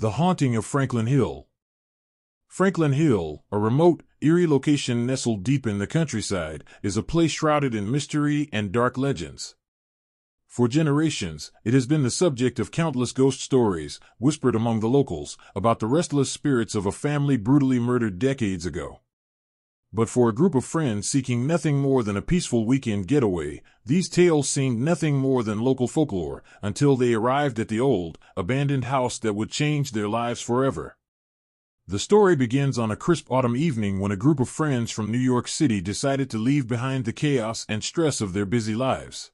The Haunting of Franklin Hill. Franklin Hill, a remote, eerie location nestled deep in the countryside, is a place shrouded in mystery and dark legends. For generations, it has been the subject of countless ghost stories, whispered among the locals, about the restless spirits of a family brutally murdered decades ago. But for a group of friends seeking nothing more than a peaceful weekend getaway, these tales seemed nothing more than local folklore, until they arrived at the old, abandoned house that would change their lives forever. The story begins on a crisp autumn evening when a group of friends from New York City decided to leave behind the chaos and stress of their busy lives.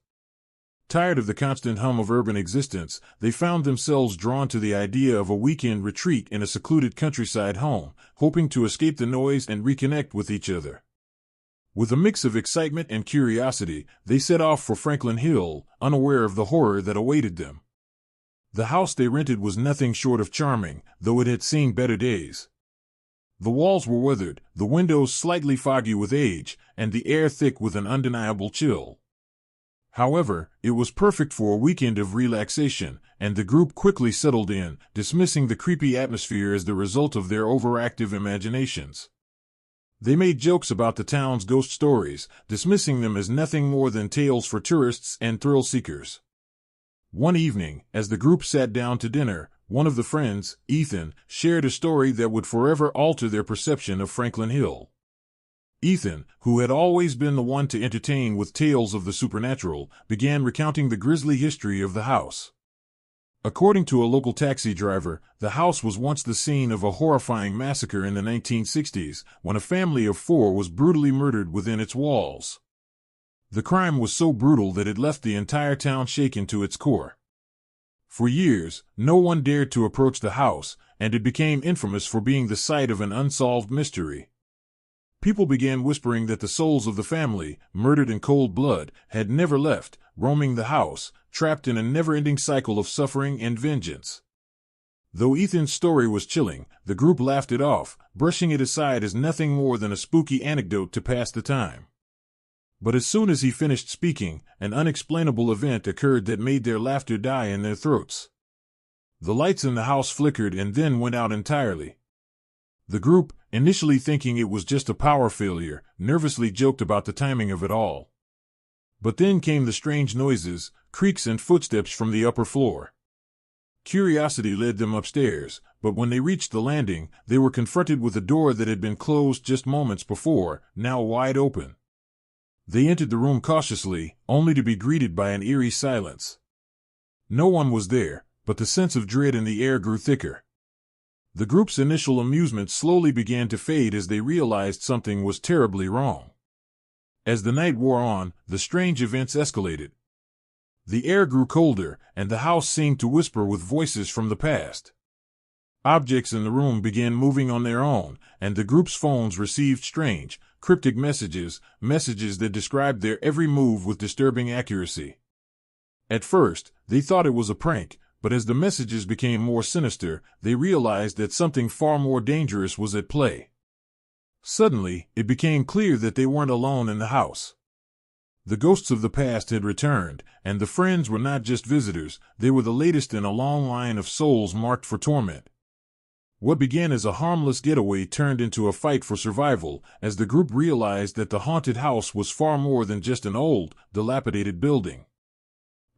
Tired of the constant hum of urban existence, they found themselves drawn to the idea of a weekend retreat in a secluded countryside home, hoping to escape the noise and reconnect with each other. With a mix of excitement and curiosity, they set off for Franklin Hill, unaware of the horror that awaited them. The house they rented was nothing short of charming, though it had seen better days. The walls were weathered, the windows slightly foggy with age, and the air thick with an undeniable chill. However, it was perfect for a weekend of relaxation, and the group quickly settled in, dismissing the creepy atmosphere as the result of their overactive imaginations. They made jokes about the town's ghost stories, dismissing them as nothing more than tales for tourists and thrill seekers. One evening, as the group sat down to dinner, one of the friends, Ethan, shared a story that would forever alter their perception of Franklin Hill. Ethan, who had always been the one to entertain with tales of the supernatural, began recounting the grisly history of the house. According to a local taxi driver, the house was once the scene of a horrifying massacre in the 1960s, when a family of 4 was brutally murdered within its walls. The crime was so brutal that it left the entire town shaken to its core. For years, no one dared to approach the house, and it became infamous for being the site of an unsolved mystery. People began whispering that the souls of the family, murdered in cold blood, had never left, roaming the house, trapped in a never-ending cycle of suffering and vengeance. Though Ethan's story was chilling, the group laughed it off, brushing it aside as nothing more than a spooky anecdote to pass the time. But as soon as he finished speaking, an unexplainable event occurred that made their laughter die in their throats. The lights in the house flickered and then went out entirely. The group, initially thinking it was just a power failure, nervously joked about the timing of it all. But then came the strange noises, creaks and footsteps from the upper floor. Curiosity led them upstairs, but when they reached the landing, they were confronted with a door that had been closed just moments before, now wide open. They entered the room cautiously, only to be greeted by an eerie silence. No one was there, but the sense of dread in the air grew thicker. The group's initial amusement slowly began to fade as they realized something was terribly wrong. As the night wore on, the strange events escalated. The air grew colder, and the house seemed to whisper with voices from the past. Objects in the room began moving on their own, and the group's phones received strange, cryptic messages that described their every move with disturbing accuracy. At first, they thought it was a prank, but as the messages became more sinister, they realized that something far more dangerous was at play. Suddenly, it became clear that they weren't alone in the house. The ghosts of the past had returned, and the friends were not just visitors, they were the latest in a long line of souls marked for torment. What began as a harmless getaway turned into a fight for survival, as the group realized that the haunted house was far more than just an old, dilapidated building.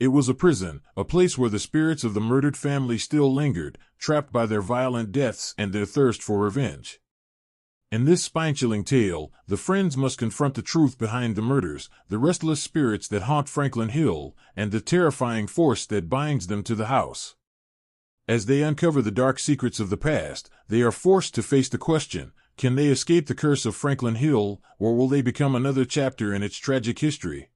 It was a prison, a place where the spirits of the murdered family still lingered, trapped by their violent deaths and their thirst for revenge. In this spine-chilling tale, the friends must confront the truth behind the murders, the restless spirits that haunt Franklin Hill, and the terrifying force that binds them to the house. As they uncover the dark secrets of the past, they are forced to face the question, can they escape the curse of Franklin Hill, or will they become another chapter in its tragic history?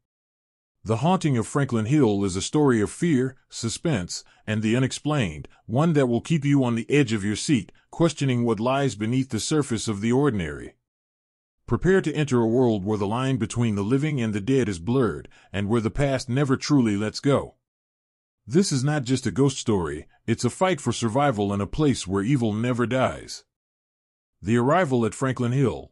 The Haunting of Franklin Hill is a story of fear, suspense, and the unexplained, one that will keep you on the edge of your seat, questioning what lies beneath the surface of the ordinary. Prepare to enter a world where the line between the living and the dead is blurred, and where the past never truly lets go. This is not just a ghost story, it's a fight for survival in a place where evil never dies. The arrival at Franklin Hill.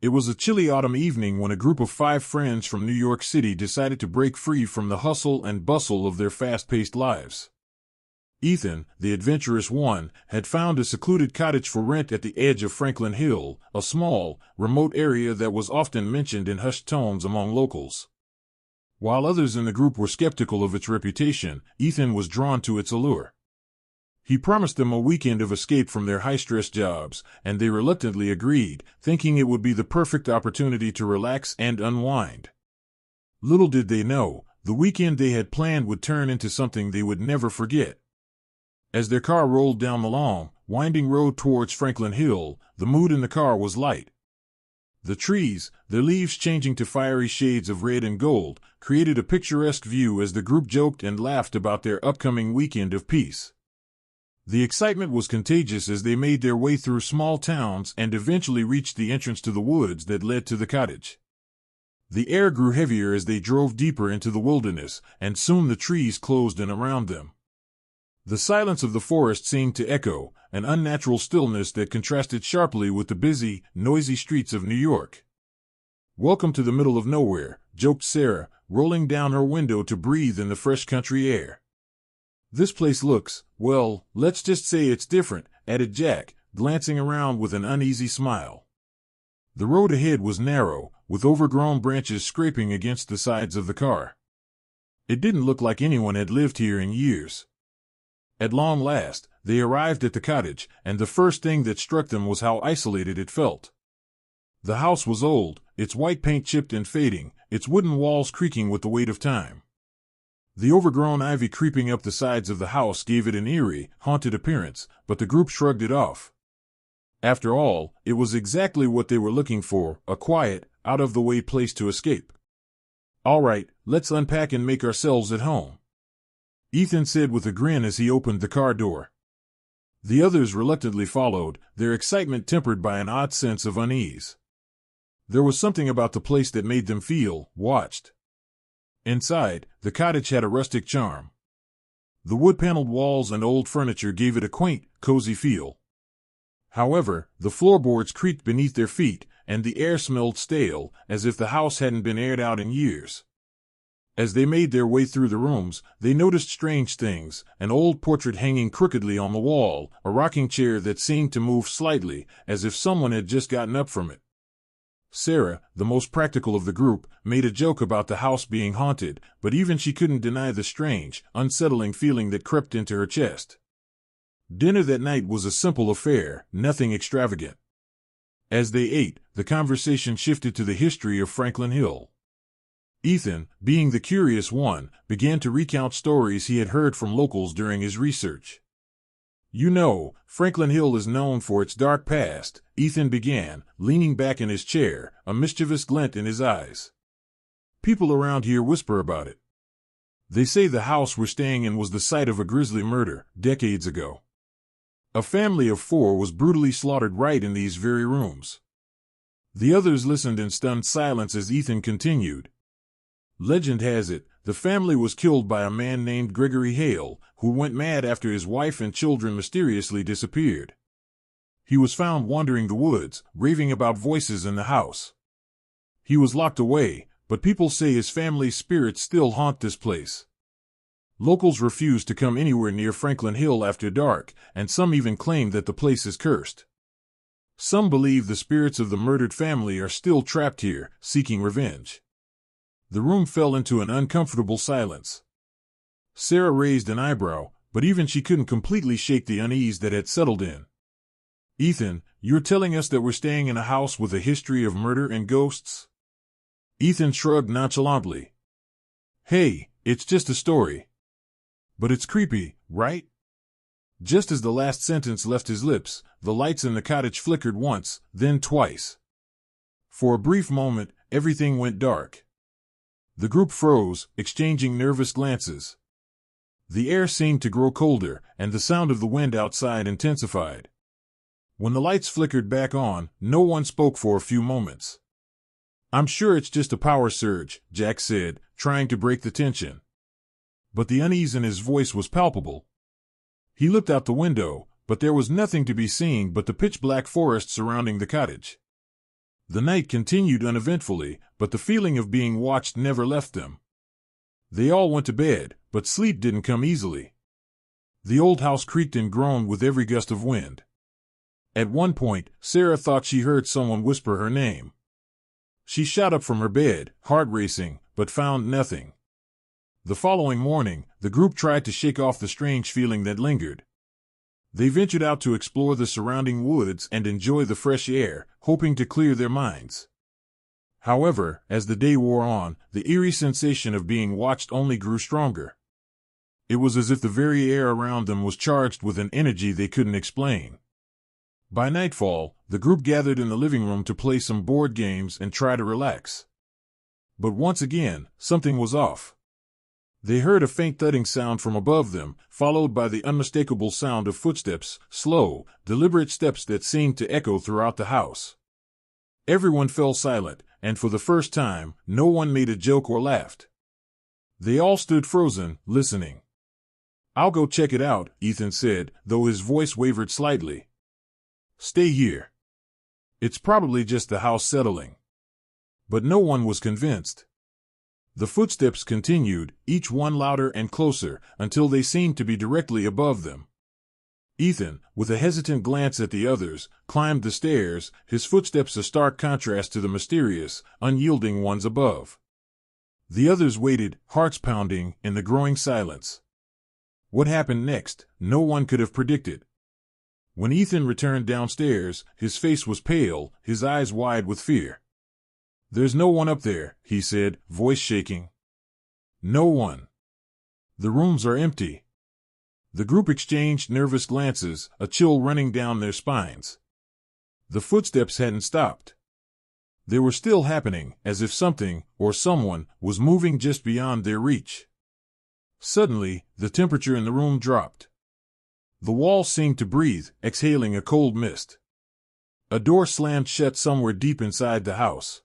It was a chilly autumn evening when a group of 5 friends from New York City decided to break free from the hustle and bustle of their fast-paced lives. Ethan, the adventurous one, had found a secluded cottage for rent at the edge of Franklin Hill, a small, remote area that was often mentioned in hushed tones among locals. While others in the group were skeptical of its reputation, Ethan was drawn to its allure. He promised them a weekend of escape from their high-stress jobs, and they reluctantly agreed, thinking it would be the perfect opportunity to relax and unwind. Little did they know, the weekend they had planned would turn into something they would never forget. As their car rolled down the long, winding road towards Franklin Hill, the mood in the car was light. The trees, their leaves changing to fiery shades of red and gold, created a picturesque view as the group joked and laughed about their upcoming weekend of peace. The excitement was contagious as they made their way through small towns and eventually reached the entrance to the woods that led to the cottage. The air grew heavier as they drove deeper into the wilderness, and soon the trees closed in around them. The silence of the forest seemed to echo, an unnatural stillness that contrasted sharply with the busy, noisy streets of New York. "Welcome to the middle of nowhere," joked Sarah, rolling down her window to breathe in the fresh country air. "This place looks, well, let's just say it's different," added Jack, glancing around with an uneasy smile. The road ahead was narrow, with overgrown branches scraping against the sides of the car. It didn't look like anyone had lived here in years. At long last, they arrived at the cottage, and the first thing that struck them was how isolated it felt. The house was old, its white paint chipped and fading, its wooden walls creaking with the weight of time. The overgrown ivy creeping up the sides of the house gave it an eerie, haunted appearance, but the group shrugged it off. After all, it was exactly what they were looking for, a quiet, out-of-the-way place to escape. "All right, let's unpack and make ourselves at home," Ethan said with a grin as he opened the car door. The others reluctantly followed, their excitement tempered by an odd sense of unease. There was something about the place that made them feel watched. Inside, the cottage had a rustic charm. The wood-paneled walls and old furniture gave it a quaint, cozy feel. However, the floorboards creaked beneath their feet, and the air smelled stale, as if the house hadn't been aired out in years. As they made their way through the rooms, they noticed strange things: an old portrait hanging crookedly on the wall, a rocking chair that seemed to move slightly, as if someone had just gotten up from it. Sarah, the most practical of the group, made a joke about the house being haunted, but even she couldn't deny the strange, unsettling feeling that crept into her chest. Dinner that night was a simple affair, nothing extravagant. As they ate, the conversation shifted to the history of Franklin Hill. Ethan, being the curious one, began to recount stories he had heard from locals during his research. "You know, Franklin Hill is known for its dark past," Ethan began, leaning back in his chair, a mischievous glint in his eyes. "People around here whisper about it. They say the house we're staying in was the site of a grisly murder, decades ago. A family of 4 was brutally slaughtered right in these very rooms." The others listened in stunned silence as Ethan continued. "Legend has it, the family was killed by a man named Gregory Hale, who went mad after his wife and children mysteriously disappeared. He was found wandering the woods, raving about voices in the house. He was locked away, but people say his family's spirits still haunt this place. Locals refuse to come anywhere near Franklin Hill after dark, and some even claim that the place is cursed. Some believe the spirits of the murdered family are still trapped here, seeking revenge." The room fell into an uncomfortable silence. Sarah raised an eyebrow, but even she couldn't completely shake the unease that had settled in. "Ethan, you're telling us that we're staying in a house with a history of murder and ghosts?" Ethan shrugged nonchalantly. "Hey, it's just a story. But it's creepy, right?" Just as the last sentence left his lips, the lights in the cottage flickered once, then twice. For a brief moment, everything went dark. The group froze, exchanging nervous glances. The air seemed to grow colder, and the sound of the wind outside intensified. When the lights flickered back on, no one spoke for a few moments. "I'm sure it's just a power surge," Jack said, trying to break the tension. But the unease in his voice was palpable. He looked out the window, but there was nothing to be seen but the pitch-black forest surrounding the cottage. The night continued uneventfully, but the feeling of being watched never left them. They all went to bed, but sleep didn't come easily. The old house creaked and groaned with every gust of wind. At one point, Sarah thought she heard someone whisper her name. She shot up from her bed, heart racing, but found nothing. The following morning, the group tried to shake off the strange feeling that lingered. They ventured out to explore the surrounding woods and enjoy the fresh air, hoping to clear their minds. However, as the day wore on, the eerie sensation of being watched only grew stronger. It was as if the very air around them was charged with an energy they couldn't explain. By nightfall, the group gathered in the living room to play some board games and try to relax. But once again, something was off. They heard a faint thudding sound from above them, followed by the unmistakable sound of footsteps, slow, deliberate steps that seemed to echo throughout the house. Everyone fell silent, and for the first time, no one made a joke or laughed. They all stood frozen, listening. "I'll go check it out," Ethan said, though his voice wavered slightly. "Stay here. It's probably just the house settling." But no one was convinced. The footsteps continued, each one louder and closer, until they seemed to be directly above them. Ethan, with a hesitant glance at the others, climbed the stairs, his footsteps a stark contrast to the mysterious, unyielding ones above. The others waited, hearts pounding, in the growing silence. What happened next, no one could have predicted. When Ethan returned downstairs, his face was pale, his eyes wide with fear. "There's no one up there," he said, voice shaking. "No one. The rooms are empty." The group exchanged nervous glances, a chill running down their spines. The footsteps hadn't stopped. They were still happening, as if something, or someone, was moving just beyond their reach. Suddenly, the temperature in the room dropped. The walls seemed to breathe, exhaling a cold mist. A door slammed shut somewhere deep inside the house.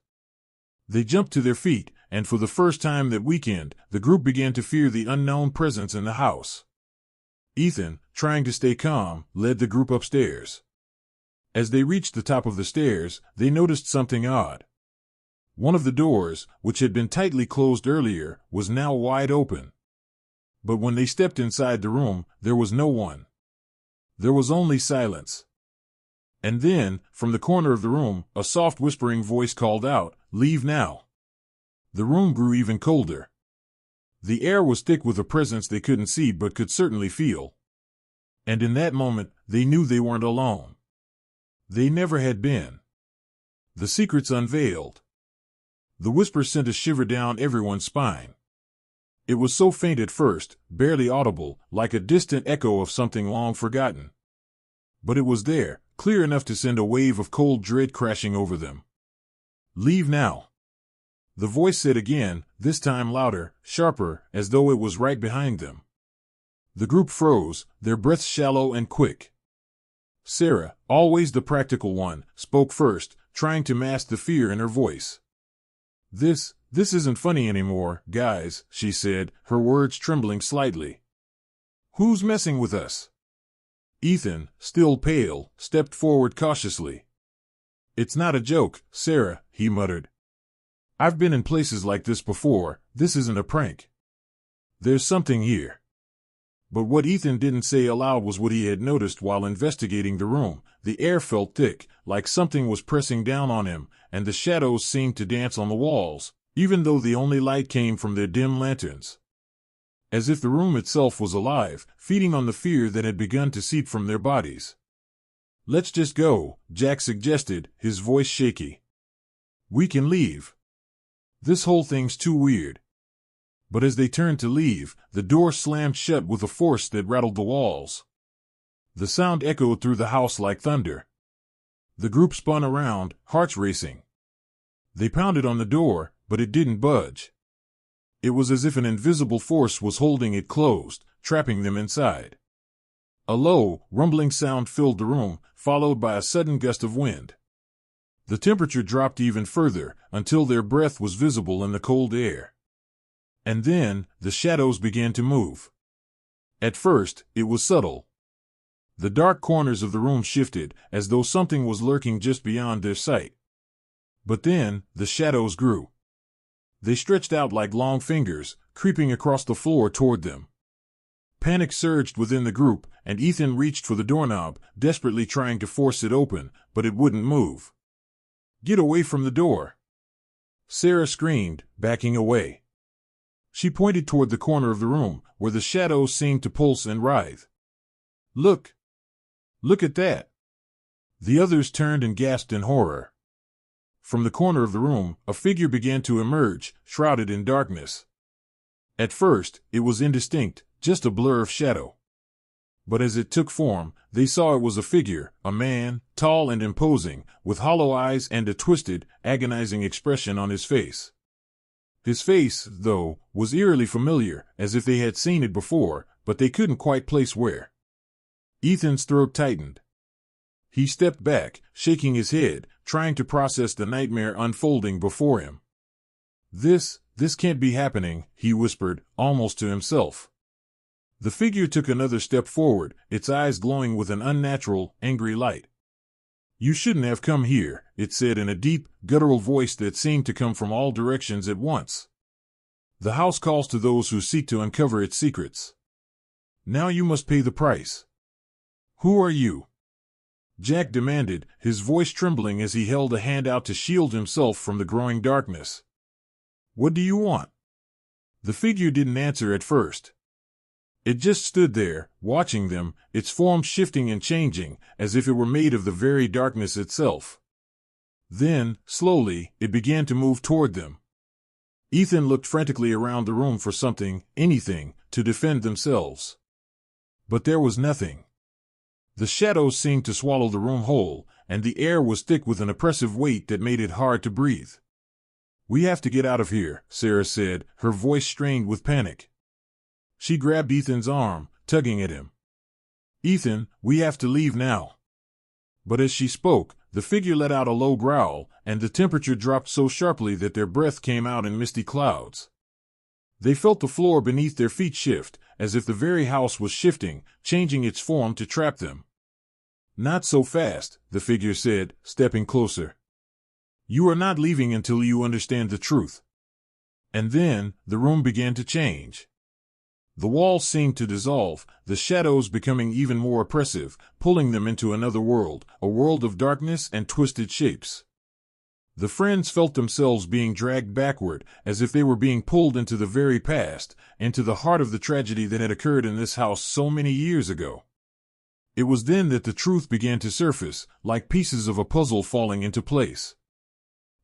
They jumped to their feet, and for the first time that weekend, the group began to fear the unknown presence in the house. Ethan, trying to stay calm, led the group upstairs. As they reached the top of the stairs, they noticed something odd. One of the doors, which had been tightly closed earlier, was now wide open. But when they stepped inside the room, there was no one. There was only silence. And then, from the corner of the room, a soft whispering voice called out, "Leave now." The room grew even colder. The air was thick with a presence they couldn't see but could certainly feel. And in that moment, they knew they weren't alone. They never had been. The secret's unveiled. The whisper sent a shiver down everyone's spine. It was so faint at first, barely audible, like a distant echo of something long forgotten. But it was there, clear enough to send a wave of cold dread crashing over them. "Leave now." The voice said again, this time louder, sharper, as though it was right behind them. The group froze, their breaths shallow and quick. Sarah, always the practical one, spoke first, trying to mask the fear in her voice. This isn't funny anymore, guys," she said, her words trembling slightly. "Who's messing with us?" Ethan, still pale, stepped forward cautiously. "It's not a joke, Sarah," he muttered. "I've been in places like this before, this isn't a prank. There's something here." But what Ethan didn't say aloud was what he had noticed while investigating the room. The air felt thick, like something was pressing down on him, and the shadows seemed to dance on the walls, even though the only light came from their dim lanterns. As if the room itself was alive, feeding on the fear that had begun to seep from their bodies. "Let's just go," Jack suggested, his voice shaky. "We can leave. This whole thing's too weird." But as they turned to leave, the door slammed shut with a force that rattled the walls. The sound echoed through the house like thunder. The group spun around, hearts racing. They pounded on the door, but it didn't budge. It was as if an invisible force was holding it closed, trapping them inside. A low, rumbling sound filled the room, followed by a sudden gust of wind. The temperature dropped even further, until their breath was visible in the cold air. And then, the shadows began to move. At first, it was subtle. The dark corners of the room shifted, as though something was lurking just beyond their sight. But then, the shadows grew. They stretched out like long fingers, creeping across the floor toward them. Panic surged within the group, and Ethan reached for the doorknob, desperately trying to force it open, but it wouldn't move. "Get away from the door!" Sarah screamed, backing away. She pointed toward the corner of the room, where the shadows seemed to pulse and writhe. "Look! Look at that!" The others turned and gasped in horror. From the corner of the room, a figure began to emerge, shrouded in darkness. At first, it was indistinct, just a blur of shadow. But as it took form, they saw it was a figure, a man, tall and imposing, with hollow eyes and a twisted, agonizing expression on his face. His face, though, was eerily familiar, as if they had seen it before, but they couldn't quite place where. Ethan's throat tightened. He stepped back, shaking his head, trying to process the nightmare unfolding before him. This can't be happening," he whispered, almost to himself. The figure took another step forward, its eyes glowing with an unnatural, angry light. "You shouldn't have come here," it said in a deep, guttural voice that seemed to come from all directions at once. "The house calls to those who seek to uncover its secrets. Now you must pay the price." "Who are you?" Jack demanded, his voice trembling as he held a hand out to shield himself from the growing darkness. "What do you want?" The figure didn't answer at first. It just stood there, watching them, its form shifting and changing, as if it were made of the very darkness itself. Then, slowly, it began to move toward them. Ethan looked frantically around the room for something, anything, to defend themselves. But there was nothing. The shadows seemed to swallow the room whole, and the air was thick with an oppressive weight that made it hard to breathe. "We have to get out of here," Sarah said, her voice strained with panic. She grabbed Ethan's arm, tugging at him. "Ethan, we have to leave now." But as she spoke, the figure let out a low growl, and the temperature dropped so sharply that their breath came out in misty clouds. They felt the floor beneath their feet shift, as if the very house was shifting, changing its form to trap them. "Not so fast," the figure said, stepping closer. "You are not leaving until you understand the truth." And then, the room began to change. The walls seemed to dissolve, the shadows becoming even more oppressive, pulling them into another world, a world of darkness and twisted shapes. The friends felt themselves being dragged backward, as if they were being pulled into the very past, into the heart of the tragedy that had occurred in this house so many years ago. It was then that the truth began to surface, like pieces of a puzzle falling into place.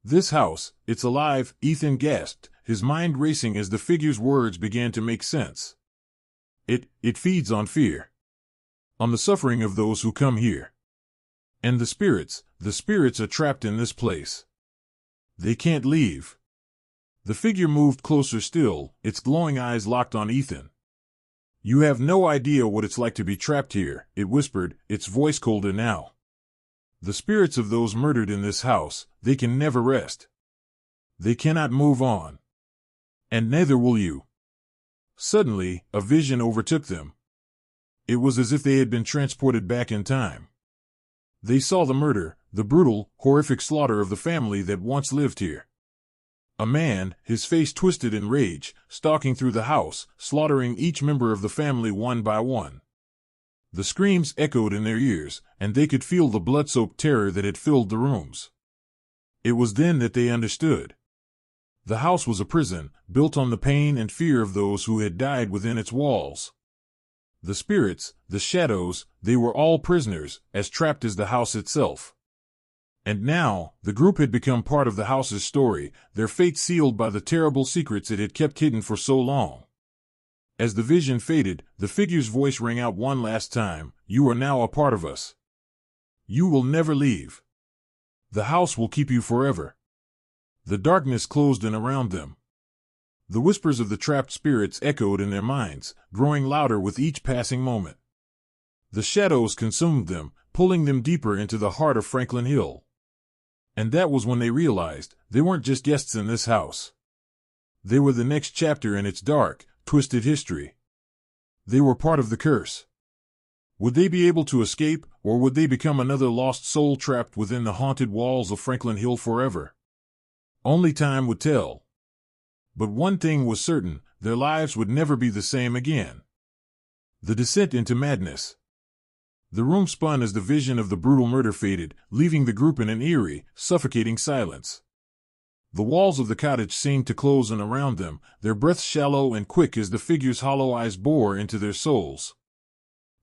"This house, it's alive," Ethan gasped, his mind racing as the figure's words began to make sense. It feeds on fear. On the suffering of those who come here. And the spirits are trapped in this place. They can't leave." The figure moved closer still, its glowing eyes locked on Ethan. "You have no idea what it's like to be trapped here," it whispered, its voice colder now. "The spirits of those murdered in this house, they can never rest. They cannot move on. And neither will you." Suddenly, a vision overtook them. It was as if they had been transported back in time. They saw the murder, the brutal, horrific slaughter of the family that once lived here. A man, his face twisted in rage, stalking through the house, slaughtering each member of the family one by one. The screams echoed in their ears, and they could feel the blood-soaked terror that had filled the rooms. It was then that they understood. The house was a prison, built on the pain and fear of those who had died within its walls. The spirits, the shadows, they were all prisoners, as trapped as the house itself. And now, the group had become part of the house's story, their fate sealed by the terrible secrets it had kept hidden for so long. As the vision faded, the figure's voice rang out one last time, "You are now a part of us. You will never leave. The house will keep you forever." The darkness closed in around them. The whispers of the trapped spirits echoed in their minds, growing louder with each passing moment. The shadows consumed them, pulling them deeper into the heart of Franklin Hill. And that was when they realized they weren't just guests in this house. They were the next chapter in its dark, twisted history. They were part of the curse. Would they be able to escape, or would they become another lost soul trapped within the haunted walls of Franklin Hill forever? Only time would tell. But one thing was certain, their lives would never be the same again. The descent into madness. The room spun as the vision of the brutal murder faded, leaving the group in an eerie, suffocating silence. The walls of the cottage seemed to close in around them, their breaths shallow and quick as the figure's hollow eyes bore into their souls.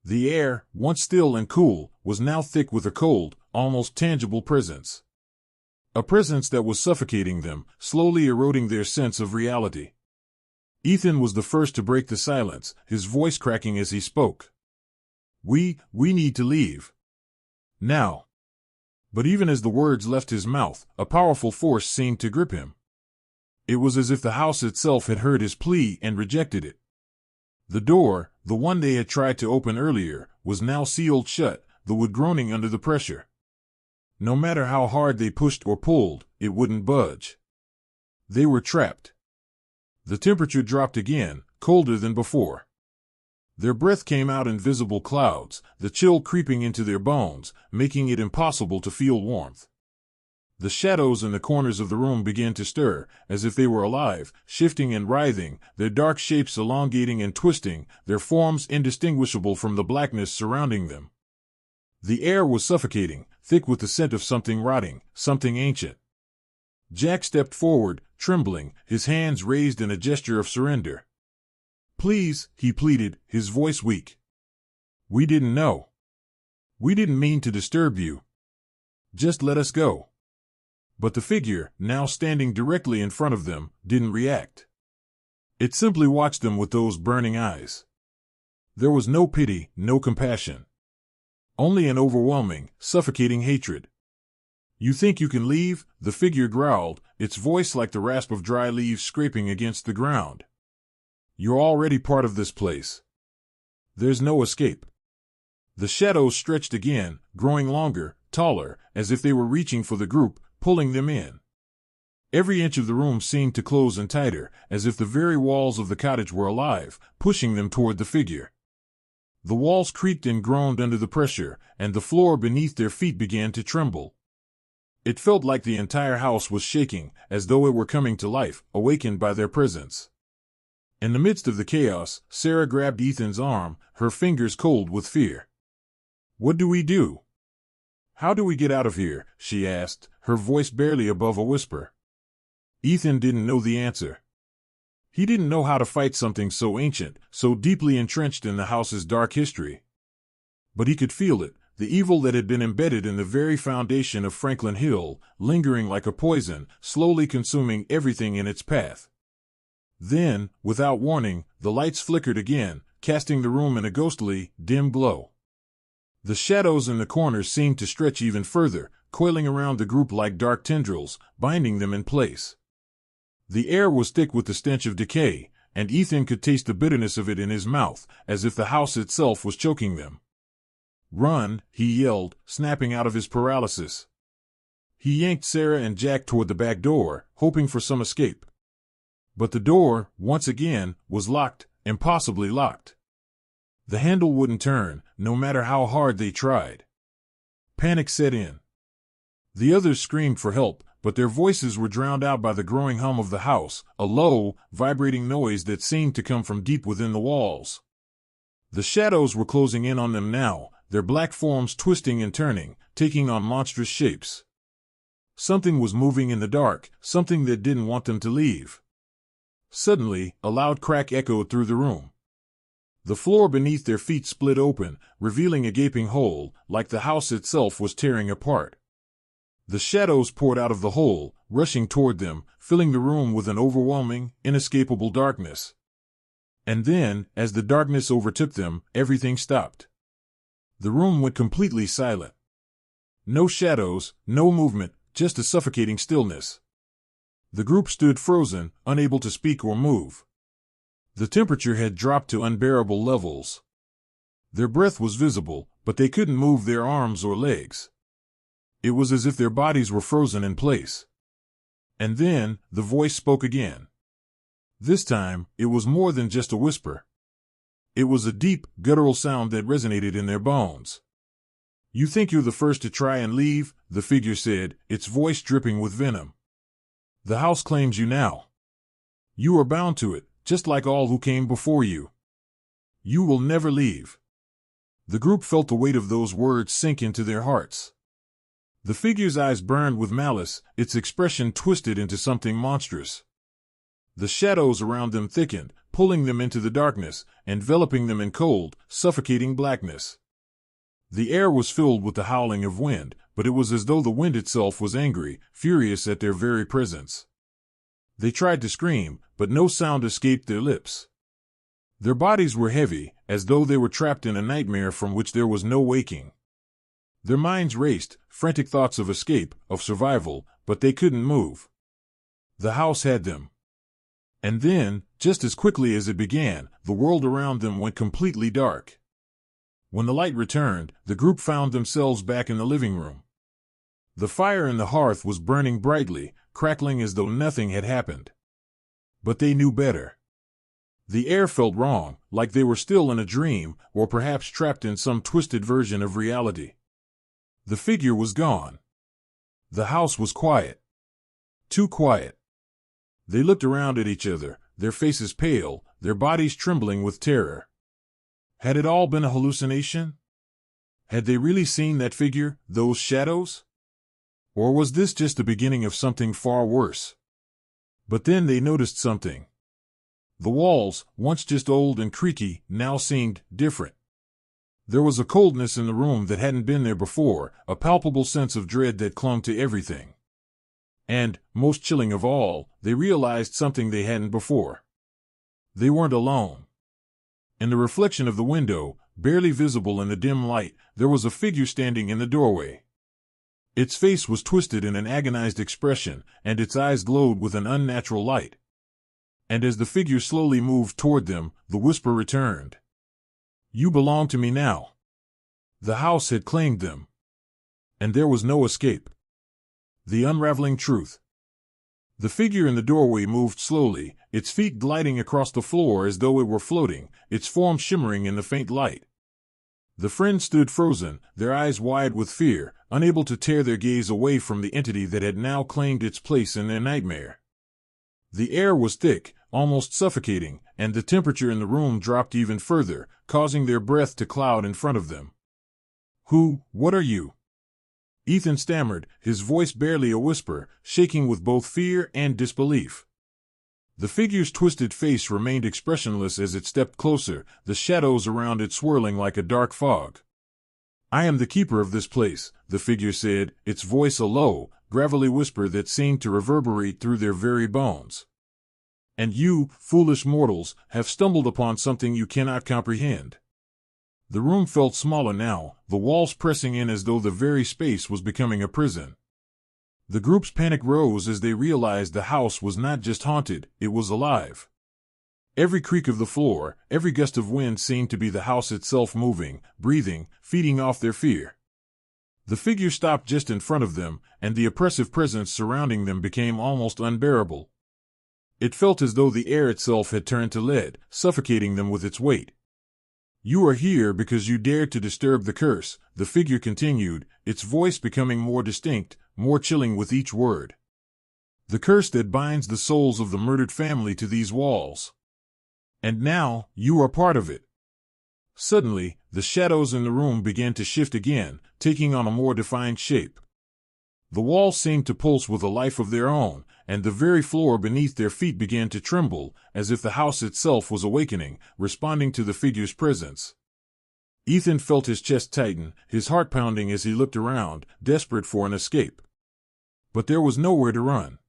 The air, once still and cool, was now thick with a cold, almost tangible presence. A presence that was suffocating them, slowly eroding their sense of reality. Ethan was the first to break the silence, his voice cracking as he spoke. We need to leave. Now. But even as the words left his mouth, a powerful force seemed to grip him. It was as if the house itself had heard his plea and rejected it. The door, the one they had tried to open earlier, was now sealed shut, the wood groaning under the pressure. No matter how hard they pushed or pulled, it wouldn't budge. They were trapped. The temperature dropped again, colder than before. Their breath came out in visible clouds, the chill creeping into their bones, making it impossible to feel warmth. The shadows in the corners of the room began to stir, as if they were alive, shifting and writhing, their dark shapes elongating and twisting, their forms indistinguishable from the blackness surrounding them. The air was suffocating, thick with the scent of something rotting, something ancient. Jack stepped forward, trembling, his hands raised in a gesture of surrender. "Please," he pleaded, his voice weak. "We didn't know. We didn't mean to disturb you. Just let us go." But the figure, now standing directly in front of them, didn't react. It simply watched them with those burning eyes. There was no pity, no compassion. Only an overwhelming, suffocating hatred. "You think you can leave?" the figure growled, its voice like the rasp of dry leaves scraping against the ground. "You're already part of this place. There's no escape." The shadows stretched again, growing longer, taller, as if they were reaching for the group, pulling them in. Every inch of the room seemed to close in tighter, as if the very walls of the cottage were alive, pushing them toward the figure. The walls creaked and groaned under the pressure, and the floor beneath their feet began to tremble. It felt like the entire house was shaking, as though it were coming to life, awakened by their presence. In the midst of the chaos, Sarah grabbed Ethan's arm, her fingers cold with fear. "What do we do? How do we get out of here?" she asked, her voice barely above a whisper. Ethan didn't know the answer. He didn't know how to fight something so ancient, so deeply entrenched in the house's dark history. But he could feel it, the evil that had been embedded in the very foundation of Franklin Hill, lingering like a poison, slowly consuming everything in its path. Then, without warning, the lights flickered again, casting the room in a ghostly, dim glow. The shadows in the corners seemed to stretch even further, coiling around the group like dark tendrils, binding them in place. The air was thick with the stench of decay, and Ethan could taste the bitterness of it in his mouth, as if the house itself was choking them. "Run," he yelled, snapping out of his paralysis. He yanked Sarah and Jack toward the back door, hoping for some escape. But the door, once again, was locked, impossibly locked. The handle wouldn't turn, no matter how hard they tried. Panic set in. The others screamed for help, but their voices were drowned out by the growing hum of the house, a low, vibrating noise that seemed to come from deep within the walls. The shadows were closing in on them now, their black forms twisting and turning, taking on monstrous shapes. Something was moving in the dark, something that didn't want them to leave. Suddenly, a loud crack echoed through the room. The floor beneath their feet split open, revealing a gaping hole, like the house itself was tearing apart. The shadows poured out of the hole, rushing toward them, filling the room with an overwhelming, inescapable darkness. And then, as the darkness overtook them, everything stopped. The room went completely silent. No shadows, no movement, just a suffocating stillness. The group stood frozen, unable to speak or move. The temperature had dropped to unbearable levels. Their breath was visible, but they couldn't move their arms or legs. It was as if their bodies were frozen in place. And then, the voice spoke again. This time, it was more than just a whisper. It was a deep, guttural sound that resonated in their bones. "You think you're the first to try and leave," the figure said, its voice dripping with venom. "The house claims you now. You are bound to it, just like all who came before you. You will never leave. The group felt the weight of those words sink into their hearts. The figure's eyes burned with malice, its expression twisted into something monstrous. The shadows around them thickened, pulling them into the darkness, enveloping them in cold, suffocating blackness. The air was filled with the howling of wind, but it was as though the wind itself was angry, furious at their very presence. They tried to scream, but no sound escaped their lips. Their bodies were heavy, as though they were trapped in a nightmare from which there was no waking. Their minds raced, frantic thoughts of escape, of survival, but they couldn't move. The house had them. And then, just as quickly as it began, the world around them went completely dark. When the light returned, the group found themselves back in the living room. The fire in the hearth was burning brightly, crackling as though nothing had happened. But they knew better. The air felt wrong, like they were still in a dream, or perhaps trapped in some twisted version of reality. The figure was gone. The house was quiet. Too quiet. They looked around at each other, their faces pale, their bodies trembling with terror. Had it all been a hallucination? Had they really seen that figure, those shadows? Or was this just the beginning of something far worse? But then they noticed something. The walls, once just old and creaky, now seemed different. There was a coldness in the room that hadn't been there before, a palpable sense of dread that clung to everything. And, most chilling of all, they realized something they hadn't before. They weren't alone. In the reflection of the window, barely visible in the dim light, there was a figure standing in the doorway. Its face was twisted in an agonized expression, and its eyes glowed with an unnatural light. And as the figure slowly moved toward them, the whisper returned. You belong to me now. The house had claimed them. And there was no escape. The unraveling truth. The figure in the doorway moved slowly, its feet gliding across the floor as though it were floating, its form shimmering in the faint light. The friends stood frozen, their eyes wide with fear, unable to tear their gaze away from the entity that had now claimed its place in their nightmare. The air was thick, almost suffocating, and the temperature in the room dropped even further, causing their breath to cloud in front of them. What are you? Ethan stammered, his voice barely a whisper, shaking with both fear and disbelief. The figure's twisted face remained expressionless as it stepped closer, the shadows around it swirling like a dark fog. I am the keeper of this place, the figure said, its voice a low, gravelly whisper that seemed to reverberate through their very bones. And you, foolish mortals, have stumbled upon something you cannot comprehend. The room felt smaller now, the walls pressing in as though the very space was becoming a prison. The group's panic rose as they realized the house was not just haunted, it was alive. Every creak of the floor, every gust of wind seemed to be the house itself moving, breathing, feeding off their fear. The figure stopped just in front of them, and the oppressive presence surrounding them became almost unbearable. It felt as though the air itself had turned to lead, suffocating them with its weight. You are here because you dared to disturb the curse, the figure continued, its voice becoming more distinct, more chilling with each word. The curse that binds the souls of the murdered family to these walls. And now, you are part of it. Suddenly, the shadows in the room began to shift again, taking on a more defined shape. The walls seemed to pulse with a life of their own, and the very floor beneath their feet began to tremble, as if the house itself was awakening, responding to the figure's presence. Ethan felt his chest tighten, his heart pounding as he looked around, desperate for an escape. But there was nowhere to run.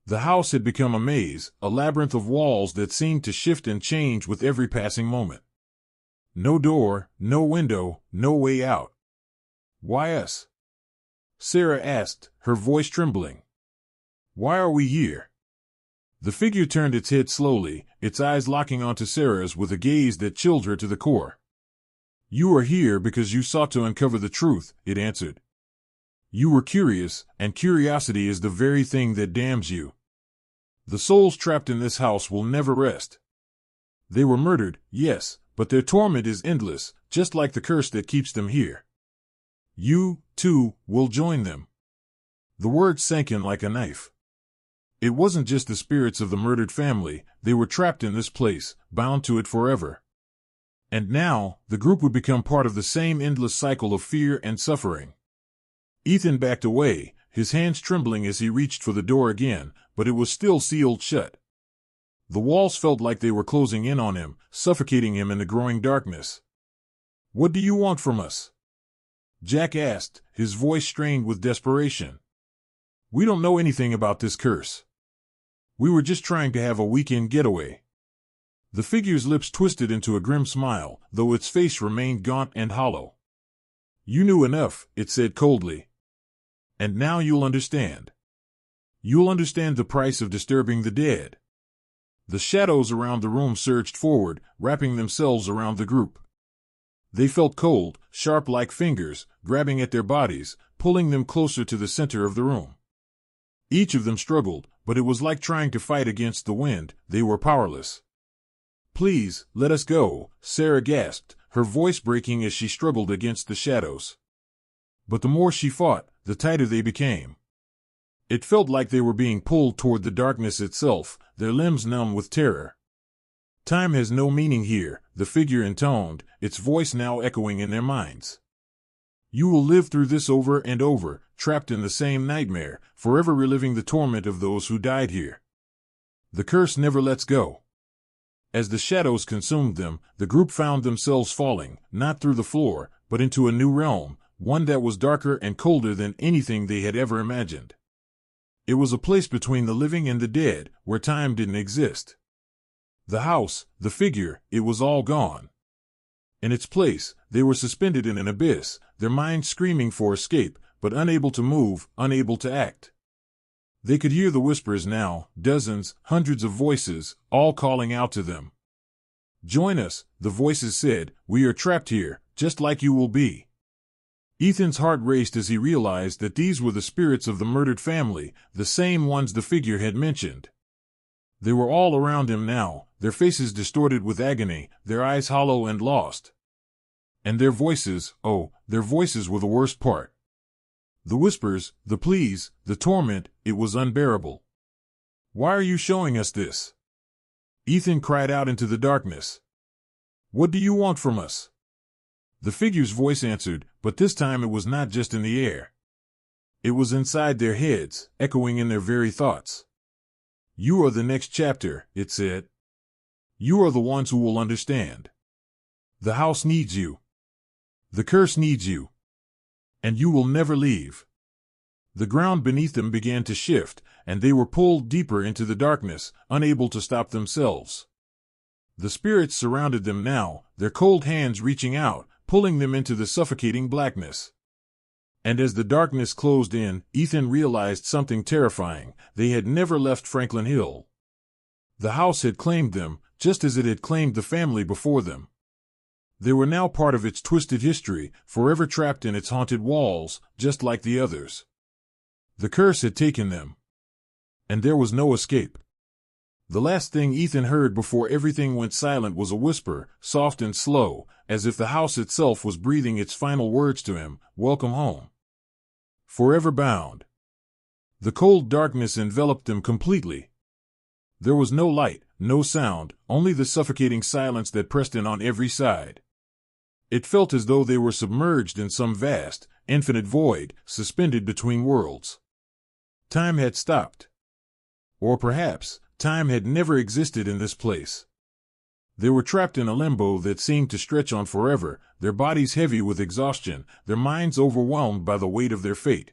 The house had become a maze, a labyrinth of walls that seemed to shift and change with every passing moment. No door, no window, no way out. Why us? Sarah asked, her voice trembling. Why are we here? The figure turned its head slowly, its eyes locking onto Sarah's with a gaze that chilled her to the core. You are here because you sought to uncover the truth, it answered. You were curious, and curiosity is the very thing that damns you. The souls trapped in this house will never rest. They were murdered, yes, but their torment is endless, just like the curse that keeps them here. You, too, will join them. The words sank in like a knife. It wasn't just the spirits of the murdered family, they were trapped in this place, bound to it forever. And now, the group would become part of the same endless cycle of fear and suffering. Ethan backed away, his hands trembling as he reached for the door again, but it was still sealed shut. The walls felt like they were closing in on him, suffocating him in the growing darkness. "What do you want from us?" Jack asked, his voice strained with desperation. "We don't know anything about this curse. We were just trying to have a weekend getaway." The figure's lips twisted into a grim smile, though its face remained gaunt and hollow. "You knew enough," it said coldly. "And now you'll understand. You'll understand the price of disturbing the dead." The shadows around the room surged forward, wrapping themselves around the group. They felt cold, sharp like fingers, grabbing at their bodies, pulling them closer to the center of the room. Each of them struggled, but it was like trying to fight against the wind. They were powerless. "Please, let us go," Sarah gasped, her voice breaking as she struggled against the shadows. But the more she fought, the tighter they became. It felt like they were being pulled toward the darkness itself, their limbs numb with terror. "Time has no meaning here," the figure intoned, its voice now echoing in their minds. "You will live through this over and over, trapped in the same nightmare, forever reliving the torment of those who died here. The curse never lets go." As the shadows consumed them, the group found themselves falling, not through the floor, but into a new realm, one that was darker and colder than anything they had ever imagined. It was a place between the living and the dead, where time didn't exist. The house, the figure, it was all gone. In its place, they were suspended in an abyss, their minds screaming for escape, but unable to move, unable to act. They could hear the whispers now, dozens, hundreds of voices, all calling out to them. "Join us," the voices said, "we are trapped here, just like you will be." Ethan's heart raced as he realized that these were the spirits of the murdered family, the same ones the figure had mentioned. They were all around him now, their faces distorted with agony, their eyes hollow and lost. And their voices, oh, their voices were the worst part. The whispers, the pleas, the torment, it was unbearable. "Why are you showing us this?" Ethan cried out into the darkness. "What do you want from us?" The figure's voice answered, but this time it was not just in the air. It was inside their heads, echoing in their very thoughts. "You are the next chapter," it said. "You are the ones who will understand. The house needs you. The curse needs you. And you will never leave." The ground beneath them began to shift, and they were pulled deeper into the darkness, unable to stop themselves. The spirits surrounded them now, their cold hands reaching out, pulling them into the suffocating blackness. And as the darkness closed in, Ethan realized something terrifying. They had never left Franklin Hill. The house had claimed them, just as it had claimed the family before them. They were now part of its twisted history, forever trapped in its haunted walls, just like the others. The curse had taken them. And there was no escape. The last thing Ethan heard before everything went silent was a whisper, soft and slow, as if the house itself was breathing its final words to him, "Welcome home." Forever bound. The cold darkness enveloped them completely. There was no light, no sound, only the suffocating silence that pressed in on every side. It felt as though they were submerged in some vast, infinite void, suspended between worlds. Time had stopped. Or perhaps, time had never existed in this place. They were trapped in a limbo that seemed to stretch on forever, their bodies heavy with exhaustion, their minds overwhelmed by the weight of their fate.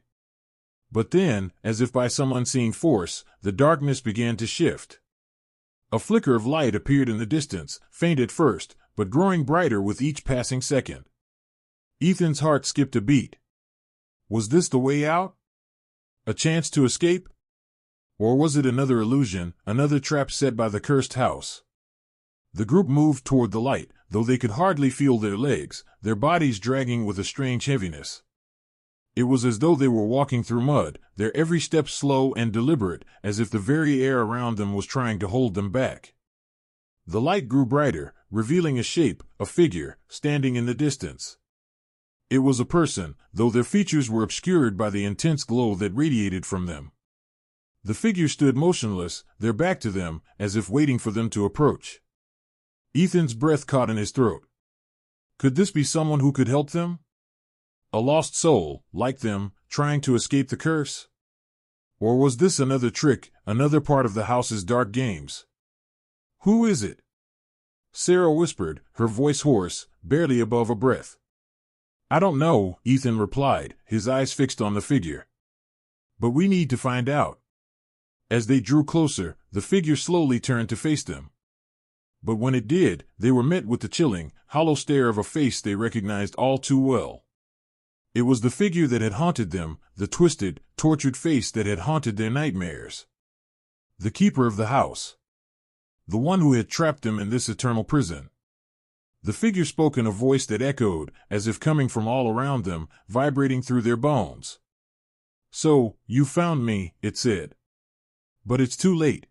But then, as if by some unseen force, the darkness began to shift. A flicker of light appeared in the distance, faint at first, but growing brighter with each passing second. Ethan's heart skipped a beat. Was this the way out? A chance to escape? Or was it another illusion, another trap set by the cursed house? The group moved toward the light, though they could hardly feel their legs, their bodies dragging with a strange heaviness. It was as though they were walking through mud, their every step slow and deliberate, as if the very air around them was trying to hold them back. The light grew brighter, revealing a shape, a figure, standing in the distance. It was a person, though their features were obscured by the intense glow that radiated from them. The figure stood motionless, their back to them, as if waiting for them to approach. Ethan's breath caught in his throat. Could this be someone who could help them? A lost soul, like them, trying to escape the curse? Or was this another trick, another part of the house's dark games? Who is it? Sarah whispered, her voice hoarse, barely above a breath. I don't know, Ethan replied, his eyes fixed on the figure. But we need to find out. As they drew closer, the figure slowly turned to face them. But when it did, they were met with the chilling, hollow stare of a face they recognized all too well. It was the figure that had haunted them, the twisted, tortured face that had haunted their nightmares. The keeper of the house. The one who had trapped them in this eternal prison. The figure spoke in a voice that echoed, as if coming from all around them, vibrating through their bones. So, you found me, it said. But it's too late.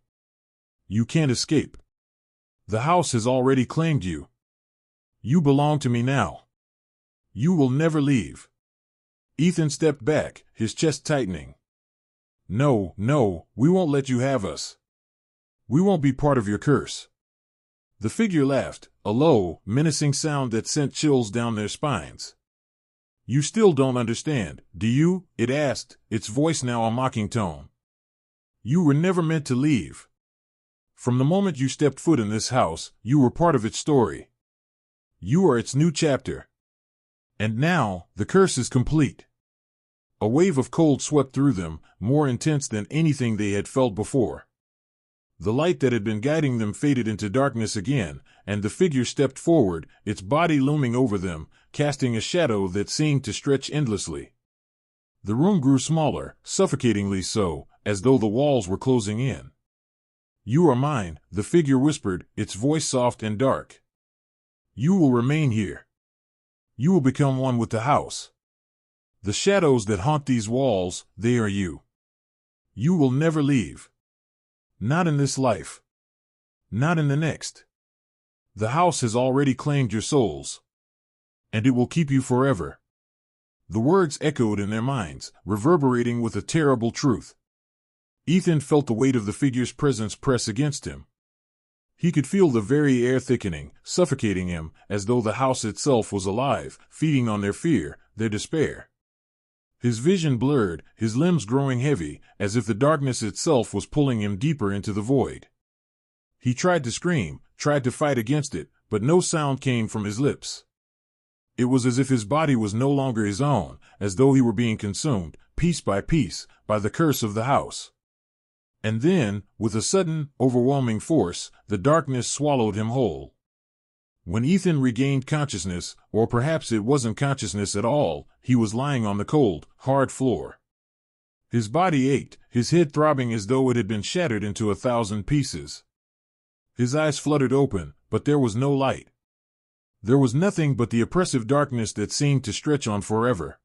You can't escape. The house has already claimed you. You belong to me now. You will never leave. Ethan stepped back, his chest tightening. No, we won't let you have us. We won't be part of your curse. The figure laughed, a low, menacing sound that sent chills down their spines. You still don't understand, do you? It asked, its voice now a mocking tone. You were never meant to leave. From the moment you stepped foot in this house, you were part of its story. You are its new chapter. And now, the curse is complete. A wave of cold swept through them, more intense than anything they had felt before. The light that had been guiding them faded into darkness again, and the figure stepped forward, its body looming over them, casting a shadow that seemed to stretch endlessly. The room grew smaller, suffocatingly so, as though the walls were closing in. You are mine, the figure whispered, its voice soft and dark. You will remain here. You will become one with the house. The shadows that haunt these walls, they are you. You will never leave. Not in this life. Not in the next. The house has already claimed your souls. And it will keep you forever. The words echoed in their minds, reverberating with a terrible truth. Ethan felt the weight of the figure's presence press against him. He could feel the very air thickening, suffocating him, as though the house itself was alive, feeding on their fear, their despair. His vision blurred, his limbs growing heavy, as if the darkness itself was pulling him deeper into the void. He tried to scream, tried to fight against it, but no sound came from his lips. It was as if his body was no longer his own, as though he were being consumed, piece by piece, by the curse of the house. And then, with a sudden, overwhelming force, the darkness swallowed him whole. When Ethan regained consciousness, or perhaps it wasn't consciousness at all, he was lying on the cold, hard floor. His body ached, his head throbbing as though it had been shattered into 1,000 pieces. His eyes fluttered open, but there was no light. There was nothing but the oppressive darkness that seemed to stretch on forever.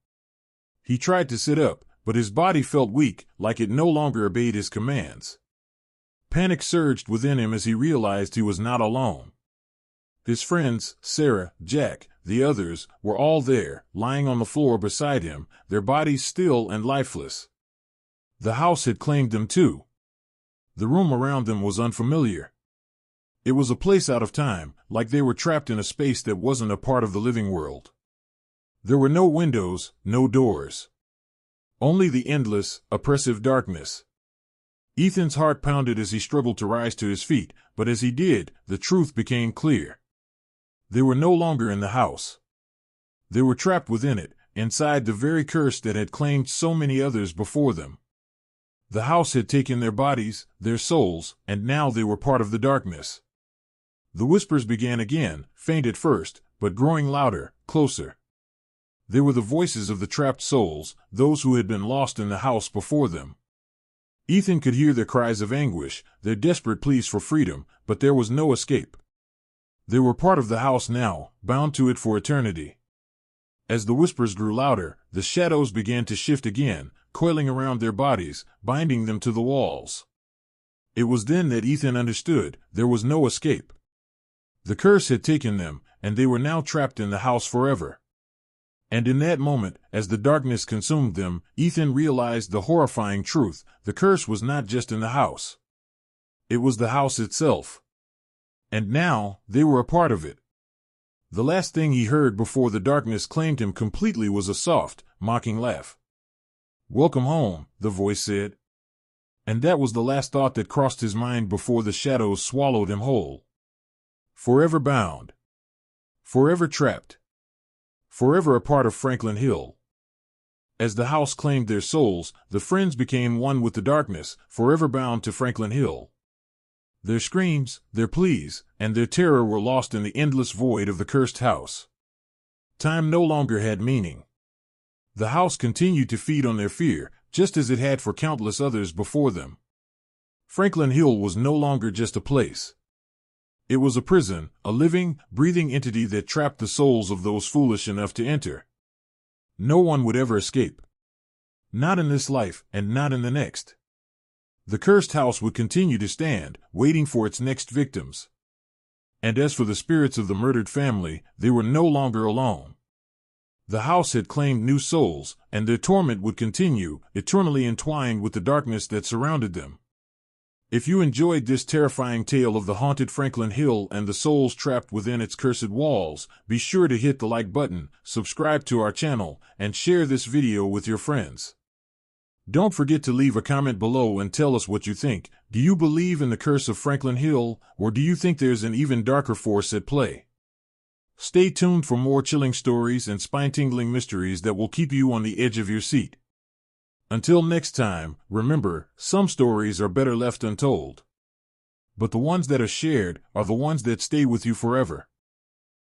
He tried to sit up, but his body felt weak, like it no longer obeyed his commands. Panic surged within him as he realized he was not alone. His friends, Sarah, Jack, the others, were all there, lying on the floor beside him, their bodies still and lifeless. The house had claimed them too. The room around them was unfamiliar. It was a place out of time, like they were trapped in a space that wasn't a part of the living world. There were no windows, no doors. Only the endless, oppressive darkness. Ethan's heart pounded as he struggled to rise to his feet, but as he did, the truth became clear. They were no longer in the house. They were trapped within it, inside the very curse that had claimed so many others before them. The house had taken their bodies, their souls, and now they were part of the darkness. The whispers began again, faint at first, but growing louder, closer. They were the voices of the trapped souls, those who had been lost in the house before them. Ethan could hear their cries of anguish, their desperate pleas for freedom, but there was no escape. They were part of the house now, bound to it for eternity. As the whispers grew louder, the shadows began to shift again, coiling around their bodies, binding them to the walls. It was then that Ethan understood there was no escape. The curse had taken them, and they were now trapped in the house forever. And in that moment, as the darkness consumed them, Ethan realized the horrifying truth: the curse was not just in the house. It was the house itself. And now, they were a part of it. The last thing he heard before the darkness claimed him completely was a soft, mocking laugh. "Welcome home," the voice said. And that was the last thought that crossed his mind before the shadows swallowed him whole. Forever bound. Forever trapped. Forever a part of Franklin Hill. As the house claimed their souls, the friends became one with the darkness, forever bound to Franklin Hill. Their screams, their pleas, and their terror were lost in the endless void of the cursed house. Time no longer had meaning. The house continued to feed on their fear, just as it had for countless others before them. Franklin Hill was no longer just a place. It was a prison, a living, breathing entity that trapped the souls of those foolish enough to enter. No one would ever escape. Not in this life, and not in the next. The cursed house would continue to stand, waiting for its next victims. And as for the spirits of the murdered family, they were no longer alone. The house had claimed new souls, and their torment would continue, eternally entwined with the darkness that surrounded them. If you enjoyed this terrifying tale of the haunted Franklin Hill and the souls trapped within its cursed walls, be sure to hit the like button, subscribe to our channel, and share this video with your friends. Don't forget to leave a comment below and tell us what you think. Do you believe in the curse of Franklin Hill, or do you think there's an even darker force at play? Stay tuned for more chilling stories and spine-tingling mysteries that will keep you on the edge of your seat. Until next time, remember, some stories are better left untold. But the ones that are shared are the ones that stay with you forever.